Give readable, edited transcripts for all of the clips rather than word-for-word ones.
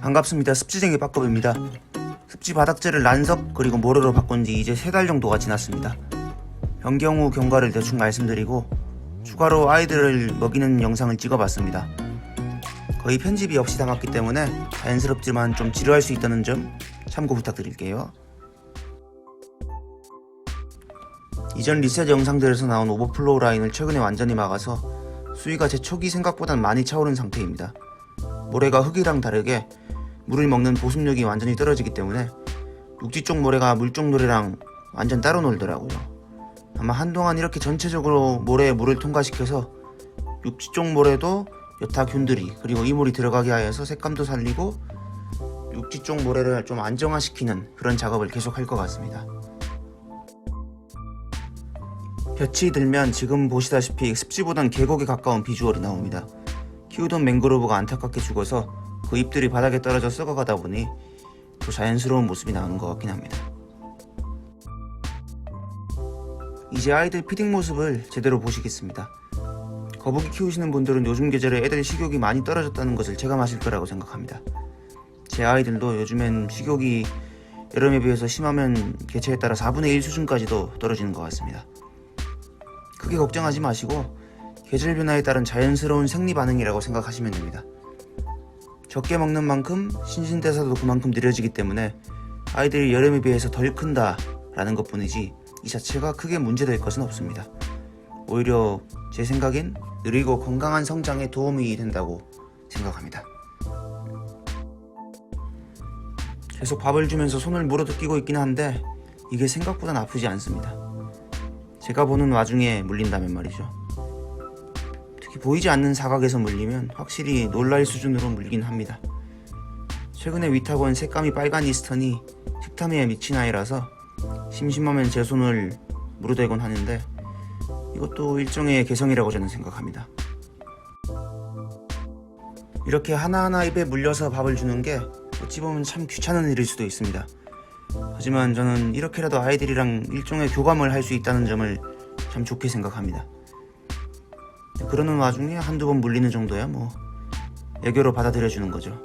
반갑습니다. 습지쟁이 빠꺼비입니다. 습지 바닥재를 란석 그리고 모래로 바꾼 지 이제 3달 정도가 지났습니다. 변경 후 경과를 대충 말씀드리고 추가로 아이들을 먹이는 영상을 찍어봤습니다. 거의 편집이 없이 담았기 때문에 자연스럽지만 좀 지루할 수 있다는 점 참고 부탁드릴게요. 이전 리셋 영상들에서 나온 오버플로우 라인을 최근에 완전히 막아서 수위가 제 초기 생각보단 많이 차오른 상태입니다. 모래가 흙이랑 다르게 물을 먹는 보습력이 완전히 떨어지기 때문에 육지 쪽 모래가 물 쪽 모래랑 완전 따로 놀더라고요. 아마 한동안 이렇게 전체적으로 모래에 물을 통과시켜서 육지 쪽 모래도 여타 균들이 그리고 이물이 들어가게 하여서 색감도 살리고 육지 쪽 모래를 좀 안정화시키는 그런 작업을 계속 할 것 같습니다. 볕이 들면 지금 보시다시피 습지보단 계곡에 가까운 비주얼이 나옵니다. 키우던 맹그로브가 안타깝게 죽어서 그 잎들이 바닥에 떨어져 썩어가다 보니 더 자연스러운 모습이 나오는 것 같긴 합니다. 이제 아이들 피딩 모습을 제대로 보시겠습니다. 거북이 키우시는 분들은 요즘 계절에 애들 식욕이 많이 떨어졌다는 것을 체감하실 거라고 생각합니다. 제 아이들도 요즘엔 식욕이 여름에 비해서 심하면 개체에 따라 4분의 1 수준까지도 떨어지는 것 같습니다. 크게 걱정하지 마시고 계절 변화에 따른 자연스러운 생리 반응이라고 생각하시면 됩니다. 적게 먹는 만큼 신진대사도 그만큼 느려지기 때문에 아이들이 여름에 비해서 덜 큰다 라는 것 뿐이지 이 자체가 크게 문제될 것은 없습니다. 오히려 제 생각엔 느리고 건강한 성장에 도움이 된다고 생각합니다. 계속 밥을 주면서 손을 물어도 끼고 있긴 한데 이게 생각보다 아프지 않습니다. 제가 보는 와중에 물린다면 말이죠. 특히 보이지 않는 사각에서 물리면 확실히 놀랄 수준으로 물긴 합니다. 최근에 위탁 온 색감이 빨간 이스턴이 식탐에 미친 아이라서 심심하면 제 손을 물어대곤 하는데 이것도 일종의 개성이라고 저는 생각합니다. 이렇게 하나하나 입에 물려서 밥을 주는 게 어찌 보면 참 귀찮은 일일 수도 있습니다. 하지만 저는 이렇게라도 아이들이랑 일종의 교감을 할 수 있다는 점을 참 좋게 생각합니다. 그러는 와중에 한두 번 물리는 정도야 뭐 애교로 받아들여주는 거죠.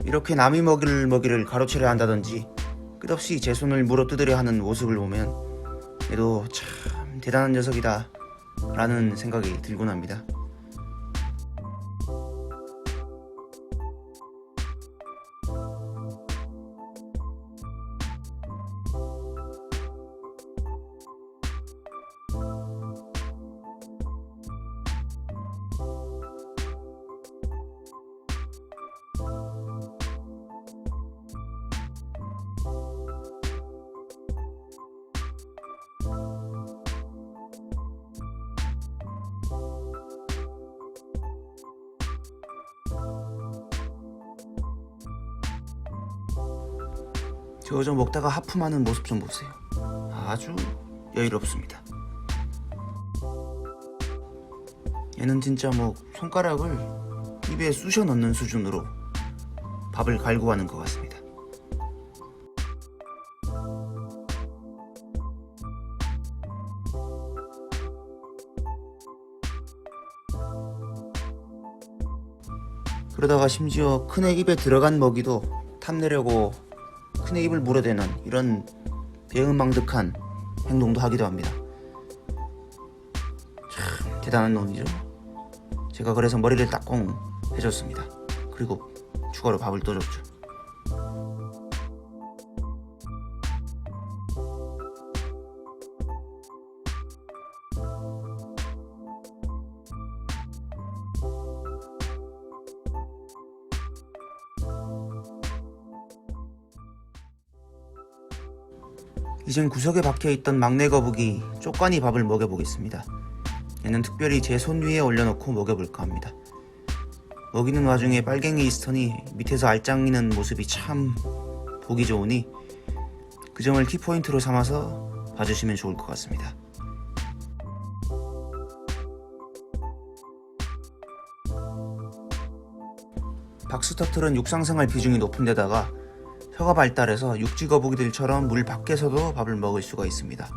이렇게 남이 먹이를 가로채려 한다든지 끝없이 제 손을 물어 뜯으려 하는 모습을 보면 얘도 참 대단한 녀석이다 라는 생각이 들곤 합니다. 저 먹다가 하품하는 모습 좀 보세요. 아주 여유롭습니다. 얘는 진짜 뭐 손가락을 입에 쑤셔 넣는 수준으로 밥을 갈고 가는 것 같습니다. 그러다가 심지어 큰애 입에 들어간 먹이도 탐내려고 큰애 입을 물어대는 이런 배은망덕한 행동도 하기도 합니다. 참 대단한 놈이죠. 제가 그래서 머리를 딱꽁 해줬습니다. 그리고 추가로 밥을 또 줬죠. 이젠 구석에 박혀있던 막내 거북이 쪽간이 밥을 먹여보겠습니다. 얘는 특별히 제 손 위에 올려놓고 먹여볼까 합니다. 먹이는 와중에 빨갱이 이스턴이 밑에서 알짱이는 모습이 참 보기 좋으니 그 점을 키포인트로 삼아서 봐주시면 좋을 것 같습니다. 박스터틀은 육상생활 비중이 높은 데다가 혀가 발달해서 육지 거북이들처럼 물 밖에서도 밥을 먹을 수가 있습니다.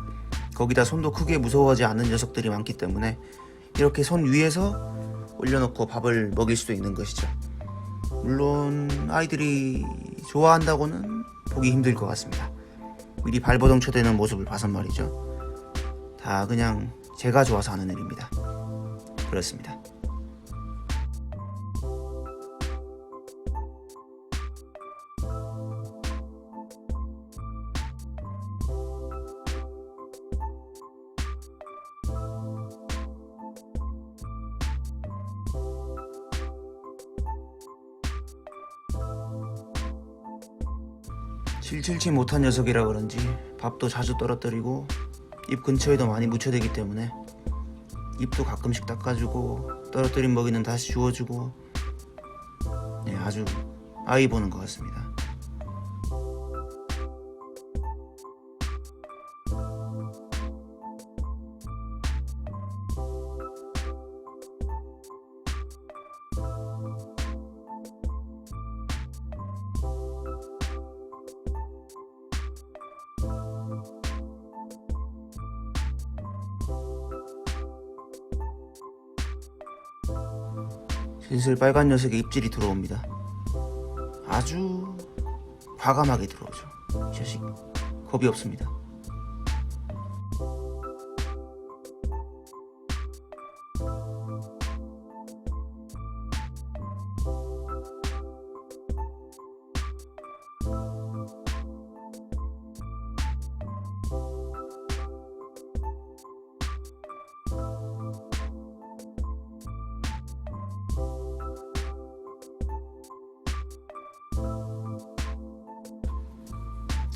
거기다 손도 크게 무서워하지 않는 녀석들이 많기 때문에 이렇게 손 위에서 올려놓고 밥을 먹일 수도 있는 것이죠. 물론 아이들이 좋아한다고는 보기 힘들 것 같습니다. 미리 발버둥쳐대는 모습을 봐선 말이죠. 다 그냥 제가 좋아서 하는 일입니다. 그렇습니다. 칠칠치 못한 녀석이라 그런지 밥도 자주 떨어뜨리고 입 근처에도 많이 묻혀대기 때문에 입도 가끔씩 닦아주고 떨어뜨린 먹이는 다시 주워주고, 네, 아주 아이 보는 것 같습니다. 슬슬 빨간 녀석의 입질이 들어옵니다. 아주 과감하게 들어오죠. 이 자식 겁이 없습니다.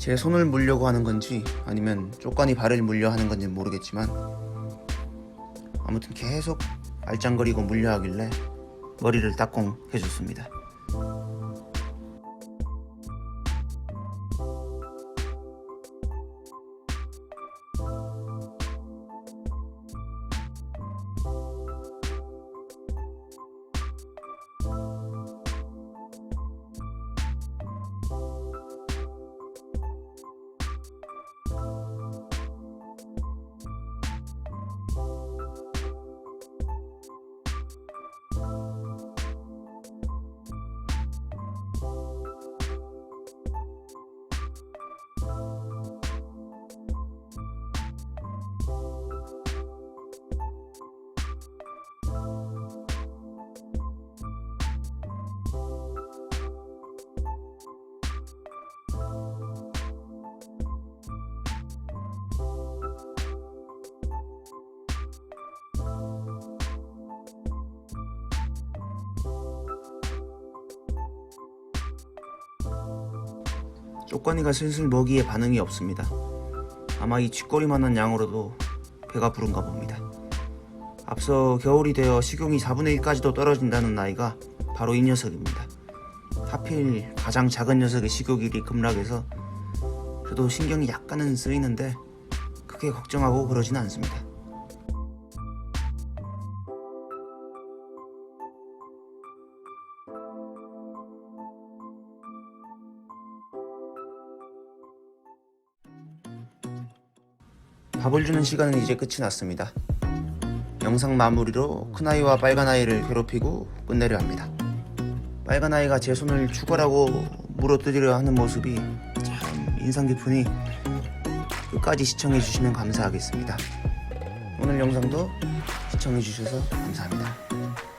제 손을 물려고 하는 건지 아니면 쪽관이 발을 물려 하는 건지 모르겠지만 아무튼 계속 알짱거리고 물려 하길래 머리를 따콩 해줬습니다. 쪽관이가 슬슬 먹이에 반응이 없습니다. 아마 이 쥐꼬리만한 양으로도 배가 부른가 봅니다. 앞서 겨울이 되어 식용이 4분의 1까지도 떨어진다는 나이가 바로 이 녀석입니다. 하필 가장 작은 녀석의 식욕일이 급락해서 저도 신경이 약간은 쓰이는데 크게 걱정하고 그러진 않습니다. 밥을 주는 시간은 이제 끝이 났습니다. 영상 마무리로 큰아이와 빨간아이를 괴롭히고 끝내려 합니다. 빨간아이가 제 손을 죽어라고 물어뜯으려 하는 모습이 참 인상 깊으니 끝까지 시청해주시면 감사하겠습니다. 오늘 영상도 시청해주셔서 감사합니다.